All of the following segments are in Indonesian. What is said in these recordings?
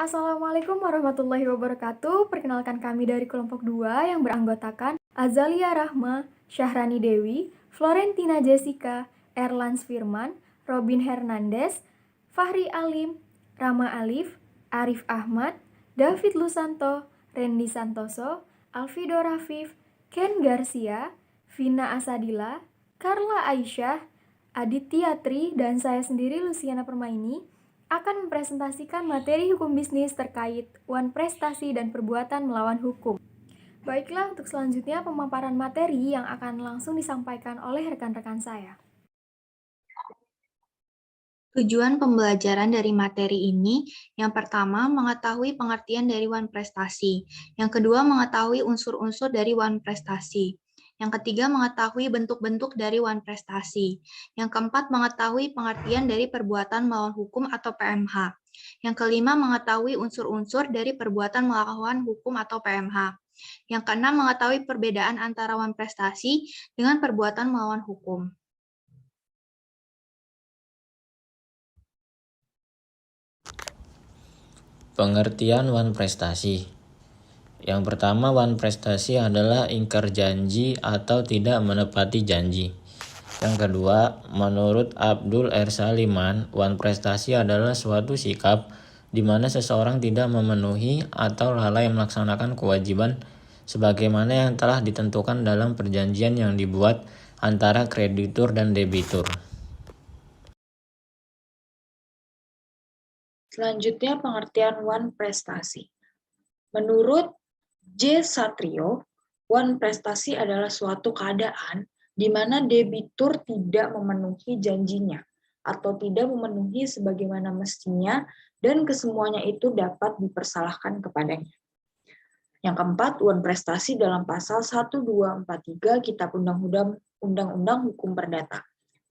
Assalamualaikum warahmatullahi wabarakatuh. Perkenalkan kami dari kelompok 2 yang beranggotakan Azalia Rahma, Syahrani Dewi, Florentina Jessica, Erlans Firman, Robin Hernandez, Fahri Alim, Rama Alif, Arif Ahmad, David Lusanto, Randy Santoso, Alfido Rafif, Ken Garcia, Vina Asadila, Carla Aisyah, Aditya Tri, dan saya sendiri Luciana Permaini akan mempresentasikan materi hukum bisnis terkait wan prestasi dan perbuatan melawan hukum. Baiklah, untuk selanjutnya pemaparan materi yang akan langsung disampaikan oleh rekan-rekan saya. Tujuan pembelajaran dari materi ini, yang pertama, mengetahui pengertian dari wan prestasi. Yang kedua, mengetahui unsur-unsur dari wan prestasi. Yang ketiga, mengetahui bentuk-bentuk dari wan prestasi. Yang keempat, mengetahui pengertian dari perbuatan melawan hukum atau PMH. Yang kelima, mengetahui unsur-unsur dari perbuatan melawan hukum atau PMH. Yang keenam, mengetahui perbedaan antara wan prestasi dengan perbuatan melawan hukum. Pengertian wan prestasi. Yang pertama, wan prestasi adalah ingkar janji atau tidak menepati janji. Yang kedua, menurut Abdul R. Saliman, wan prestasi adalah suatu sikap di mana seseorang tidak memenuhi atau lalai melaksanakan kewajiban sebagaimana yang telah ditentukan dalam perjanjian yang dibuat antara kreditur dan debitur. Selanjutnya pengertian wan prestasi. Menurut J. Satrio, wan prestasi adalah suatu keadaan di mana debitur tidak memenuhi janjinya atau tidak memenuhi sebagaimana mestinya dan kesemuanya itu dapat dipersalahkan kepadanya. Yang keempat, wan prestasi dalam pasal 1243 Kitab Undang-Undang Hukum Perdata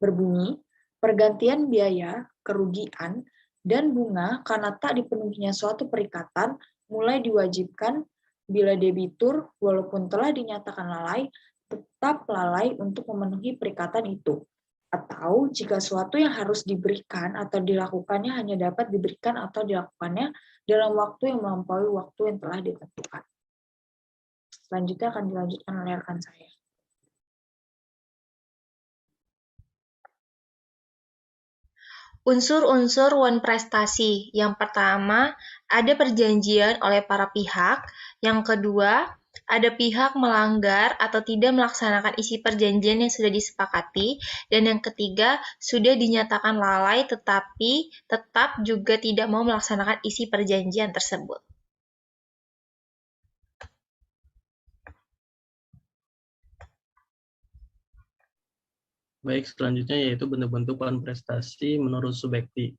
berbunyi, pergantian biaya, kerugian, dan bunga karena tak dipenuhinya suatu perikatan mulai diwajibkan bila debitur walaupun telah dinyatakan lalai, tetap lalai untuk memenuhi perikatan itu. Atau jika suatu yang harus diberikan atau dilakukannya hanya dapat diberikan atau dilakukannya dalam waktu yang melampaui waktu yang telah ditentukan. Selanjutnya akan dilanjutkan oleh rekan saya. Unsur-unsur wan prestasi. Yang pertama, ada perjanjian oleh para pihak. Yang kedua, ada pihak melanggar atau tidak melaksanakan isi perjanjian yang sudah disepakati. Dan yang ketiga, sudah dinyatakan lalai tetapi tetap juga tidak mau melaksanakan isi perjanjian tersebut. Baik, selanjutnya yaitu bentuk-bentuk wan prestasi menurut Subekti.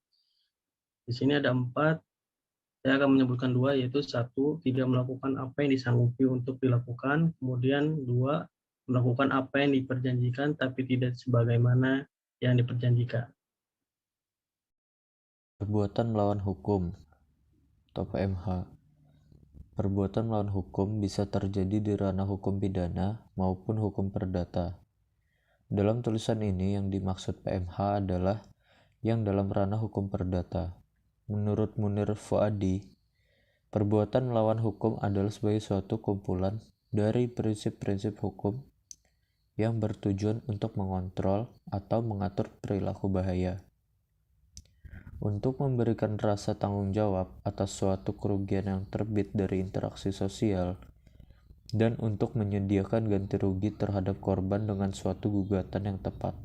Di sini ada 4, saya akan menyebutkan 2, yaitu 1, tidak melakukan apa yang disanggupi untuk dilakukan, kemudian 2, melakukan apa yang diperjanjikan tapi tidak sebagaimana yang diperjanjikan. Perbuatan melawan hukum atau PMH. Perbuatan melawan hukum bisa terjadi di ranah hukum pidana maupun hukum perdata. Dalam tulisan ini yang dimaksud PMH adalah yang dalam ranah hukum perdata. Menurut Munir Fuadi, perbuatan melawan hukum adalah sebagai suatu kumpulan dari prinsip-prinsip hukum yang bertujuan untuk mengontrol atau mengatur perilaku bahaya. Untuk memberikan rasa tanggung jawab atas suatu kerugian yang terbit dari interaksi sosial, dan untuk menyediakan ganti rugi terhadap korban dengan suatu gugatan yang tepat.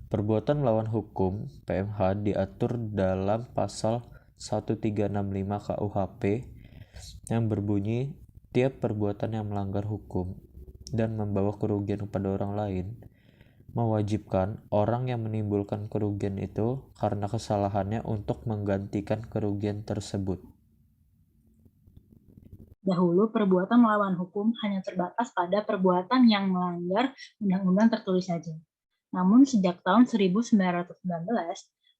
Perbuatan melawan hukum (PMH) diatur dalam pasal 1365 KUHP yang berbunyi, tiap perbuatan yang melanggar hukum dan membawa kerugian kepada orang lain mewajibkan orang yang menimbulkan kerugian itu karena kesalahannya untuk menggantikan kerugian tersebut. Dahulu, perbuatan melawan hukum hanya terbatas pada perbuatan yang melanggar undang-undang tertulis saja. Namun, sejak tahun 1919,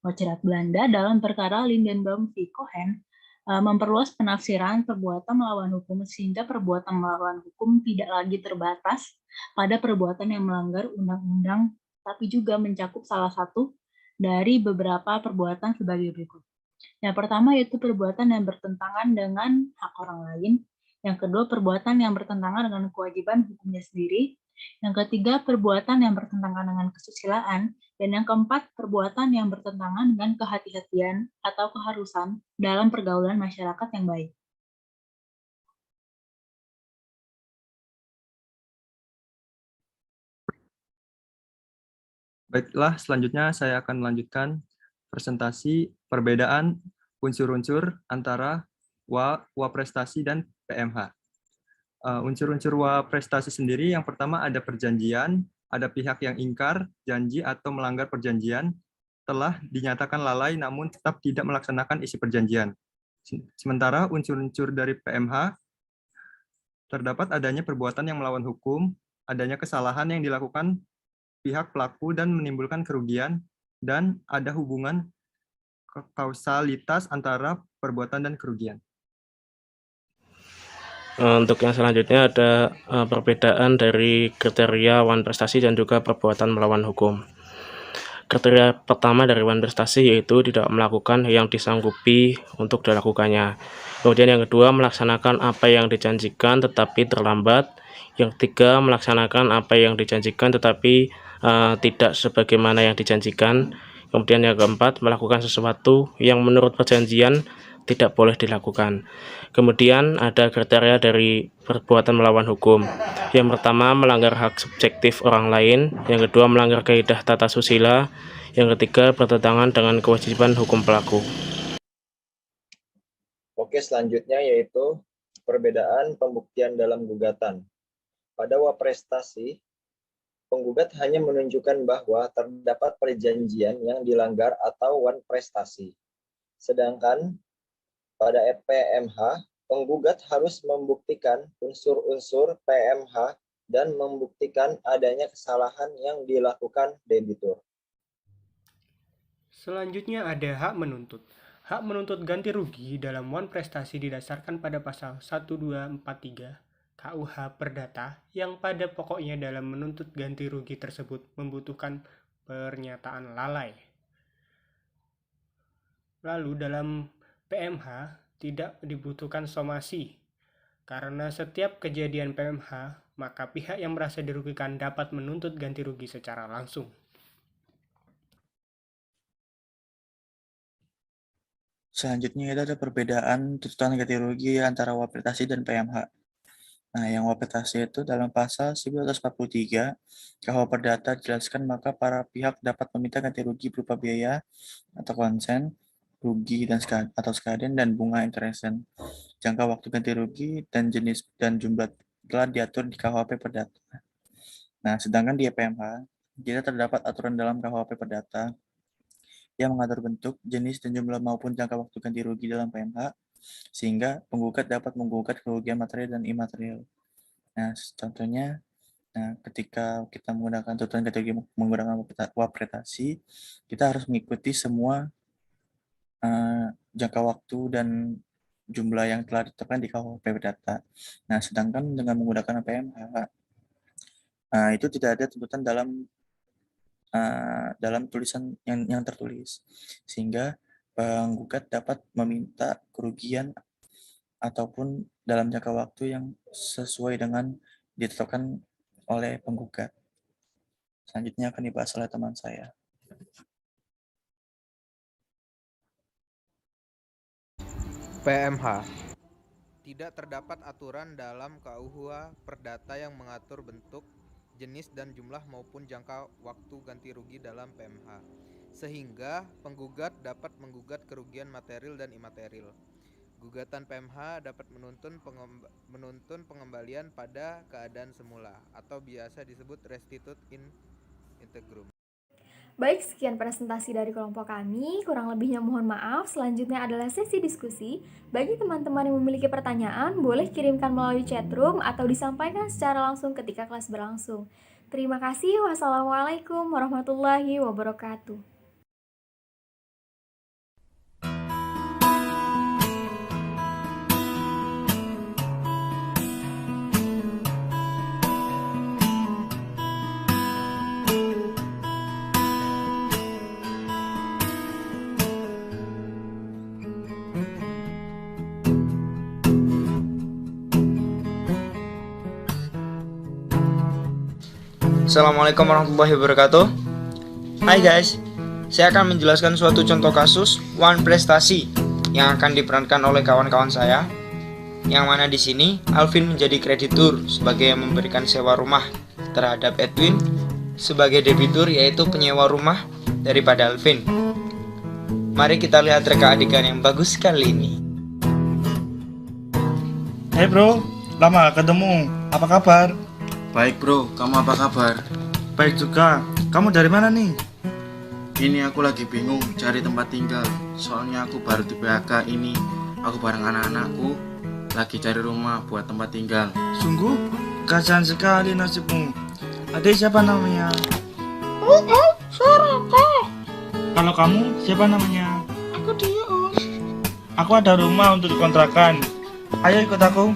Majelis Belanda dalam perkara Lindenbaum v. Cohen memperluas penafsiran perbuatan melawan hukum sehingga perbuatan melawan hukum tidak lagi terbatas pada perbuatan yang melanggar undang-undang, tapi juga mencakup salah satu dari beberapa perbuatan sebagai berikut. Yang pertama yaitu perbuatan yang bertentangan dengan hak orang lain. Yang kedua, perbuatan yang bertentangan dengan kewajiban hukumnya sendiri. Yang ketiga, perbuatan yang bertentangan dengan kesusilaan. Dan yang keempat, perbuatan yang bertentangan dengan kehati-hatian atau keharusan dalam pergaulan masyarakat yang baik. Baiklah, selanjutnya saya akan melanjutkan presentasi perbedaan unsur-unsur antara WA prestasi dan PMH. Unsur-unsur WA prestasi sendiri yang pertama ada perjanjian, ada pihak yang ingkar, janji atau melanggar perjanjian, telah dinyatakan lalai namun tetap tidak melaksanakan isi perjanjian. Sementara unsur-unsur dari PMH terdapat adanya perbuatan yang melawan hukum, adanya kesalahan yang dilakukan pihak pelaku dan menimbulkan kerugian, dan ada hubungan kausalitas antara perbuatan dan kerugian. Untuk yang selanjutnya ada perbedaan dari kriteria wan prestasi dan juga perbuatan melawan hukum. Kriteria pertama dari wan prestasi yaitu tidak melakukan yang disanggupi untuk dilakukannya. Kemudian yang kedua, melaksanakan apa yang dijanjikan tetapi terlambat. Yang ketiga, melaksanakan apa yang dijanjikan tetapi tidak sebagaimana yang dijanjikan. Kemudian yang keempat, melakukan sesuatu yang menurut perjanjian tidak boleh dilakukan. Kemudian ada kriteria dari perbuatan melawan hukum. Yang pertama, melanggar hak subjektif orang lain. Yang kedua, melanggar kaidah tata susila. Yang ketiga, bertentangan dengan kewajiban hukum pelaku. Oke, selanjutnya yaitu perbedaan pembuktian dalam gugatan. Pada WA-prestasi, penggugat hanya menunjukkan bahwa terdapat perjanjian yang dilanggar atau wan prestasi. Sedangkan pada PMH, penggugat harus membuktikan unsur-unsur PMH dan membuktikan adanya kesalahan yang dilakukan debitur. Selanjutnya ada hak menuntut. Hak menuntut ganti rugi dalam wan prestasi didasarkan pada pasal 1243 KUH Perdata yang pada pokoknya dalam menuntut ganti rugi tersebut membutuhkan pernyataan lalai. Lalu dalam PMH tidak dibutuhkan somasi. Karena setiap kejadian PMH, maka pihak yang merasa dirugikan dapat menuntut ganti rugi secara langsung. Selanjutnya ada perbedaan tuntutan ganti rugi antara WA prestasi dan PMH. Nah, yang WA prestasi itu dalam pasal 1943 KUH Perdata dijelaskan maka para pihak dapat meminta ganti rugi berupa biaya atau konsen, rugi atau sekalian dan bunga interesen. Jangka waktu ganti rugi dan jenis dan jumlah telah diatur di KUHP Perdata. Nah, sedangkan di PMH tidak terdapat aturan dalam KUHP Perdata yang mengatur bentuk, jenis, dan jumlah maupun jangka waktu ganti rugi dalam PMH, sehingga penggugat dapat menggugat kerugian material dan imaterial. Nah, contohnya, ketika kita menggunakan tuntutan ganti rugi menggunakan WA prestasi, kita harus mengikuti semua jangka waktu dan jumlah yang telah ditetapkan di KUHP Perdata. Nah, sedangkan dengan menggunakan PMH, itu tidak ada tuntutan dalam tulisan yang tertulis, sehingga penggugat dapat meminta kerugian ataupun dalam jangka waktu yang sesuai dengan ditetapkan oleh penggugat. Selanjutnya akan dibahas oleh teman saya. PMH. Tidak terdapat aturan dalam KUH Perdata yang mengatur bentuk, jenis dan jumlah maupun jangka waktu ganti rugi dalam PMH, sehingga penggugat dapat menggugat kerugian material dan imaterial. Gugatan PMH dapat menuntun pengembalian pada keadaan semula atau biasa disebut restitut in integrum. Baik, sekian presentasi dari kelompok kami. Kurang lebihnya mohon maaf. Selanjutnya adalah sesi diskusi. Bagi teman-teman yang memiliki pertanyaan, boleh kirimkan melalui chatroom atau disampaikan secara langsung ketika kelas berlangsung. Terima kasih. Wassalamualaikum warahmatullahi wabarakatuh. Assalamualaikum warahmatullahi wabarakatuh. Hai guys, saya akan menjelaskan suatu contoh kasus One Prestasi yang akan diperankan oleh kawan-kawan saya. Yang mana di sini Alvin menjadi kreditur sebagai yang memberikan sewa rumah terhadap Edwin sebagai debitur, yaitu penyewa rumah daripada Alvin. Mari kita lihat reka adegan yang bagus sekali ini. Hai bro, lama gak ketemu. Apa kabar? Baik bro, kamu apa kabar? Baik juga. Kamu dari mana nih? Ini aku lagi bingung cari tempat tinggal. Soalnya aku baru di PHK ini. Aku bareng anak-anakku lagi cari rumah buat tempat tinggal. Sungguh kasihan sekali nasibmu. Adik siapa namanya? Saraka. Kalau kamu siapa namanya? Aku Dius. Aku ada rumah untuk dikontrakan. Ayo ikut aku.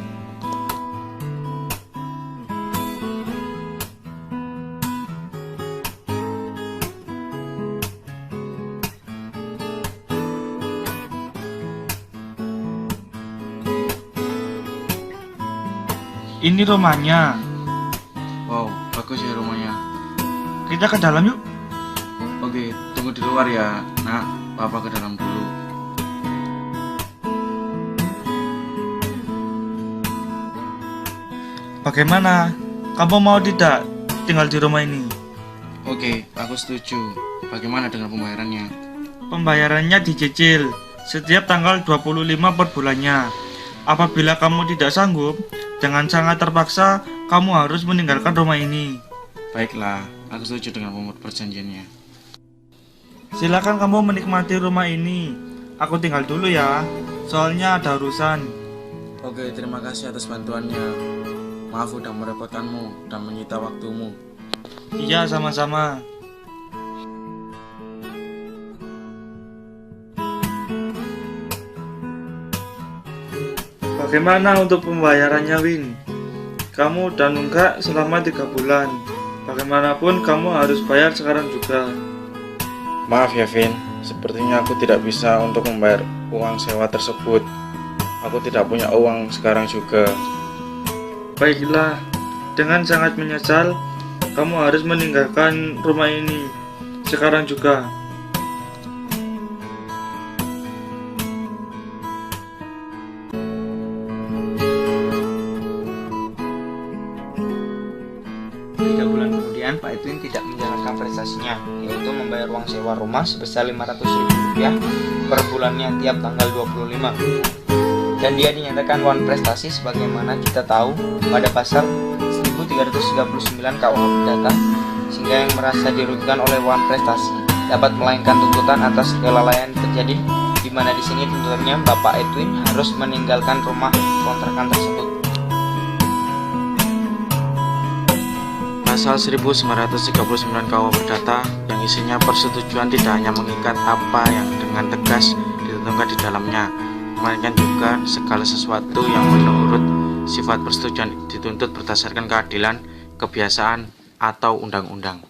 Ini rumahnya. Wow, bagus ya rumahnya. Kita ke dalam yuk. Oke, tunggu di luar ya. Nah, Papa ke dalam dulu. Bagaimana? Kamu mau tidak tinggal di rumah ini? Oke, aku setuju. Bagaimana dengan pembayarannya? Pembayarannya dicicil setiap tanggal 25 per bulannya. Apabila kamu tidak sanggup, dengan sangat terpaksa, kamu harus meninggalkan rumah ini. Baiklah, aku setuju dengan perjanjiannya. Silakan kamu menikmati rumah ini. Aku tinggal dulu ya, soalnya ada urusan. Oke, terima kasih atas bantuannya. Maaf udah merepotkanmu dan menyita waktumu. Iya, sama-sama. Bagaimana untuk pembayarannya, Win? Kamu udah nunggak selama 3 bulan. Bagaimanapun kamu harus bayar sekarang juga. Maaf ya, Vin. Sepertinya aku tidak bisa untuk membayar uang sewa tersebut. Aku tidak punya uang sekarang juga. Baiklah, dengan sangat menyesal, kamu harus meninggalkan rumah ini sekarang juga. Pak Edwin tidak menjalankan prestasinya, yaitu membayar uang sewa rumah sebesar Rp500.000 per bulannya tiap tanggal 25. Dan dia dinyatakan one prestasi sebagaimana kita tahu pada pasal 1339 KUH Perdata, sehingga yang merasa dirugikan oleh one prestasi dapat melainkan tuntutan atas kelalaian terjadi, di mana di sini tuntutannya Bapak Edwin harus meninggalkan rumah kontrakan tersebut. Pasal 1939 KUH Perdata yang isinya persetujuan tidak hanya mengikat apa yang dengan tegas ditentukan di dalamnya, melainkan juga segala sesuatu yang menurut sifat persetujuan dituntut berdasarkan keadilan, kebiasaan, atau undang-undang.